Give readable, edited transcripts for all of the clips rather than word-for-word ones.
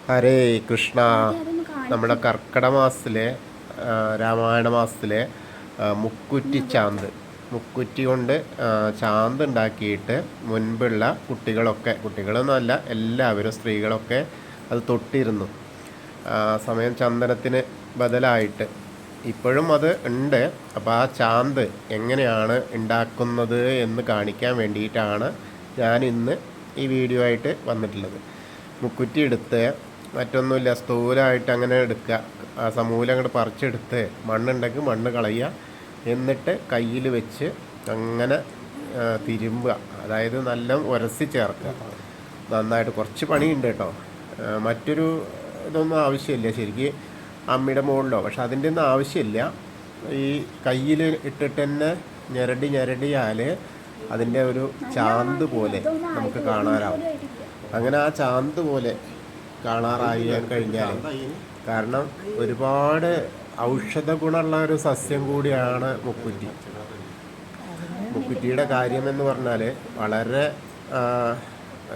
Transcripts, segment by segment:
ഹരേ കൃഷ്ണ. നമ്മുടെ കർക്കിടക മാസത്തിലെ രാമായണ മാസത്തിലെ മുക്കുറ്റി ചാന്ത്, മുക്കുറ്റി കൊണ്ട് ചാന്ത് ഉണ്ടാക്കിയിട്ട് മുൻപുള്ള കുട്ടികളൊന്നുമല്ല, എല്ലാവരും സ്ത്രീകളൊക്കെ അത് തൊട്ടിരുന്നു. സമയം ചന്ദനത്തിന് ബദലായിട്ട് ഇപ്പോഴും അത് ഉണ്ട്. അപ്പോൾ ആ ചാന്ത് എങ്ങനെയാണ് ഉണ്ടാക്കുന്നത് എന്ന് കാണിക്കാൻ വേണ്ടിയിട്ടാണ് ഞാൻ ഇന്ന് ഈ വീഡിയോ ആയിട്ട് വന്നിട്ടുള്ളത്. മുക്കുറ്റി എടുത്ത് മറ്റൊന്നുമില്ല, സ്ഥൂലമായിട്ട് അങ്ങനെ എടുക്കുക. ആ സമൂലം അങ്ങോട്ട് പറിച്ചെടുത്ത് മണ്ണുണ്ടെങ്കിൽ മണ്ണ് കളയുക, എന്നിട്ട് കയ്യിൽ വെച്ച് അങ്ങനെ തിരുമ്പുക. അതായത് നല്ല ഉരസി ചേർക്കുക നന്നായിട്ട്. കുറച്ച് പണിയുണ്ട് കേട്ടോ. മറ്റൊരു ഇതൊന്നും ആവശ്യമില്ല ശരിക്കും, അമ്മിയുടെ മുകളിലോ. പക്ഷെ അതിൻ്റെ ഒന്നും ആവശ്യമില്ല. ഈ കയ്യിൽ ഇട്ടിട്ട് തന്നെ ഞെരടിയാൽ അതിൻ്റെ ഒരു ചാന്ത് പോലെ നമുക്ക് കാണാനാവും. അങ്ങനെ ആ ചാന്ത് പോലെ കാണാറായി കഴിഞ്ഞാൽ, കാരണം ഒരുപാട് ഔഷധ ഗുണമുള്ള ഒരു സസ്യം കൂടിയാണ് മുക്കുറ്റി. മുക്കുറ്റിയുടെ കാര്യമെന്ന് പറഞ്ഞാൽ വളരെ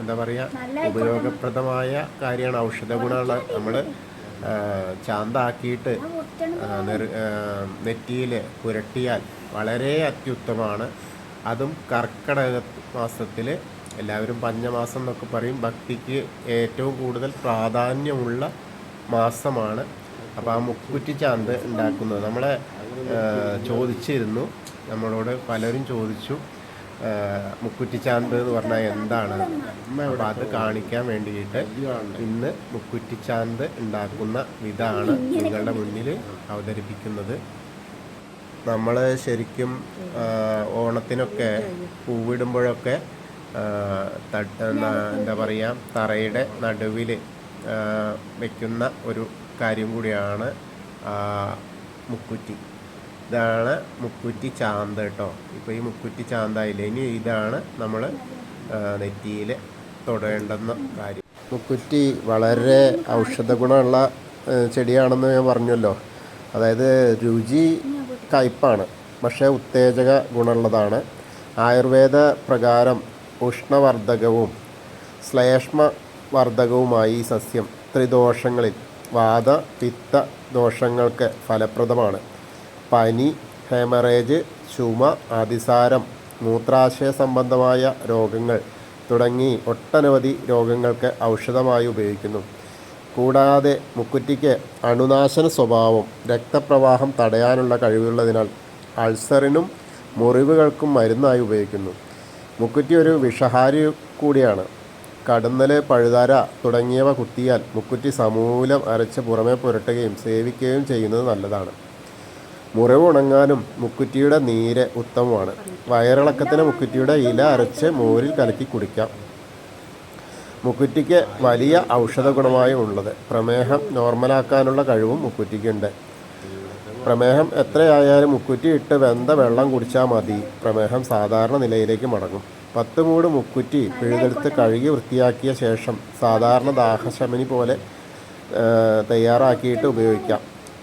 എന്താ പറയുക, ഉപയോഗപ്രദമായ കാര്യമാണ്. ഔഷധ ഗുണമുള്ള നമ്മൾ ചാന്താക്കിയിട്ട് നെറ്റിയിൽ പുരട്ടിയാൽ വളരെ അത്യുത്തമമാണ്. അതും കർക്കിടക മാസത്തിൽ, എല്ലാവരും പഞ്ഞമാസം എന്നൊക്കെ പറയും, ഭക്തിക്ക് ഏറ്റവും കൂടുതൽ പ്രാധാന്യമുള്ള മാസമാണ്. അപ്പോൾ ആ മുക്കുറ്റി ചാന്ത് ഉണ്ടാക്കുന്നത് നമ്മളെ ചോദിച്ചിരുന്നു, നമ്മളോട് പലരും ചോദിച്ചു മുക്കുറ്റി ചാന്ത് എന്ന് പറഞ്ഞാൽ എന്താണ്. അപ്പോൾ അത് കാണിക്കാൻ വേണ്ടിയിട്ട് ഇന്ന് മുക്കുറ്റി ചാന്ത് ഉണ്ടാക്കുന്ന വിധമാണ് നിങ്ങളുടെ മുന്നിൽ അവതരിപ്പിക്കുന്നത്. നമ്മൾ ശരിക്കും ഓണത്തിനൊക്കെ പൂവിടുമ്പോഴൊക്കെ എന്താ പറയുക, തറയുടെ നടുവിൽ വയ്ക്കുന്ന ഒരു കാര്യം കൂടിയാണ് മുക്കുറ്റി. ഇതാണ് മുക്കുറ്റി ചാന്ത് കേട്ടോ. ഇപ്പോൾ ഈ മുക്കുറ്റി ചാന്തായില്ലേ, ഇനി ഇതാണ് നമ്മൾ നെറ്റിയിൽ തൊടേണ്ടെന്ന കാര്യം. മുക്കുറ്റി വളരെ ഔഷധ ഗുണമുള്ള ചെടിയാണെന്ന് ഞാൻ പറഞ്ഞല്ലോ. അതായത് രുചി കയ്പ്പാണ്, പക്ഷേ ഉത്തേജക ഗുണമുള്ളതാണ്. ആയുർവേദ പ്രകാരം ഉഷ്ണവർദ്ധകവും ശ്ലേഷ്മവർദ്ധകവുമായി ഈ സസ്യം ത്രിദോഷങ്ങളിൽ വാത പിത്ത ദോഷങ്ങൾക്ക് ഫലപ്രദമാണ്. പനി, ഹെമറേജ്, ചുമ, അതിസാരം, മൂത്രാശയ സംബന്ധമായ രോഗങ്ങൾ തുടങ്ങി ഒട്ടനവധി രോഗങ്ങൾക്ക് ഔഷധമായി ഉപയോഗിക്കുന്നു. കൂടാതെ മുക്കുറ്റിക്ക് അണുനാശന സ്വഭാവം, രക്തപ്രവാഹം തടയാനുള്ള കഴിവുള്ളതിനാൽ അൾസറിനും മുറിവുകൾക്കും മരുന്നായി ഉപയോഗിക്കുന്നു. മുക്കുറ്റി ഒരു വിഷഹാരി കൂടിയാണ്. കടന്നൽ, പഴുതാര തുടങ്ങിയവ കുത്തിയാൽ മുക്കുറ്റി സമൂലം അരച്ച് പുറമെ പുരട്ടുകയും സേവിക്കുകയും ചെയ്യുന്നത് നല്ലതാണ്. മുറിവ് ഉണങ്ങാനും മുക്കുറ്റിയുടെ നീര് ഉത്തമമാണ്. വയറിളക്കത്തിന് മുക്കുറ്റിയുടെ ഇല അരച്ച് മോരിൽ കലക്കി കുടിക്കാം. മുക്കുറ്റിക്ക് വലിയ ഔഷധ ഗുണമായി ഉള്ളത് പ്രമേഹം നോർമലാക്കാനുള്ള കഴിവും മുക്കുറ്റിക്കുണ്ട്. പ്രമേഹം എത്രയായാലും മുക്കുറ്റി ഇട്ട് വെന്ത വെള്ളം കുടിച്ചാൽ മതി, പ്രമേഹം സാധാരണ നിലയിലേക്ക് മടങ്ങും. 10 മൂട് മുക്കുറ്റി പിഴുതെടുത്ത് കഴുകി വൃത്തിയാക്കിയ ശേഷം സാധാരണ ദാഹശമനി പോലെ തയ്യാറാക്കിയിട്ട് ഉപയോഗിക്കാം.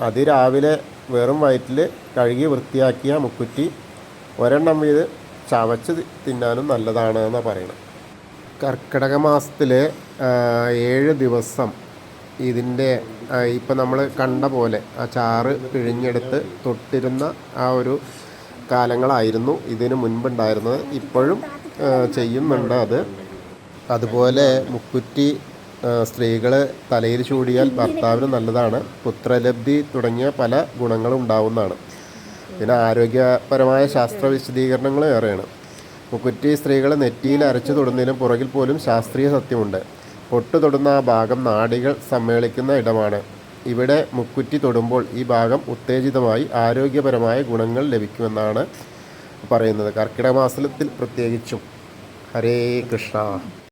അതിരാവിലെ വെറും വയറ്റിൽ കഴുകി വൃത്തിയാക്കിയ മുക്കുറ്റി ഒരെണ്ണം വീത് ചവച്ച് തിന്നാനും നല്ലതാണ് എന്നാണ് പറയുന്നത്. കർക്കിടക മാസത്തിൽ 7 ദിവസം ഇതിൻ്റെ ഇപ്പം നമ്മൾ കണ്ട പോലെ ആ ചാറ് പിഴിഞ്ഞെടുത്ത് തൊട്ടിരുന്ന ആ ഒരു കാലങ്ങളായിരുന്നു ഇതിന് മുൻപുണ്ടായിരുന്നത്. ഇപ്പോഴും ചെയ്യുന്നുണ്ട് അത്. അതുപോലെ മുക്കുറ്റി സ്ത്രീകൾ തലയിൽ ചൂടിയാൽ ഭർത്താവിന് നല്ലതാണ്. പുത്രലബ്ധി തുടങ്ങിയ പല ഗുണങ്ങളും ഉണ്ടാവുന്നതാണ്. പിന്നെ ആരോഗ്യപരമായ ശാസ്ത്ര വിശദീകരണങ്ങൾ ഏറെയാണ്. മുക്കുറ്റി സ്ത്രീകൾ നെറ്റിയിൽ അരച്ചു തൊടുന്നതിനും പുറകിൽ പോലും ശാസ്ത്രീയ സത്യമുണ്ട്. പൊട്ട് തൊടുന്ന ആ ഭാഗം നാഡികൾ സമ്മേളിക്കുന്ന ഇടമാണ്. ഇവിടെ മുക്കുറ്റി തൊടുമ്പോൾ ഈ ഭാഗം ഉത്തേജിതമായി ആരോഗ്യപരമായ ഗുണങ്ങൾ ലഭിക്കുമെന്നാണ് പറയുന്നത്. കർക്കിടക മാസത്തിൽ പ്രത്യേകിച്ചും. ഹരേ കൃഷ്ണ.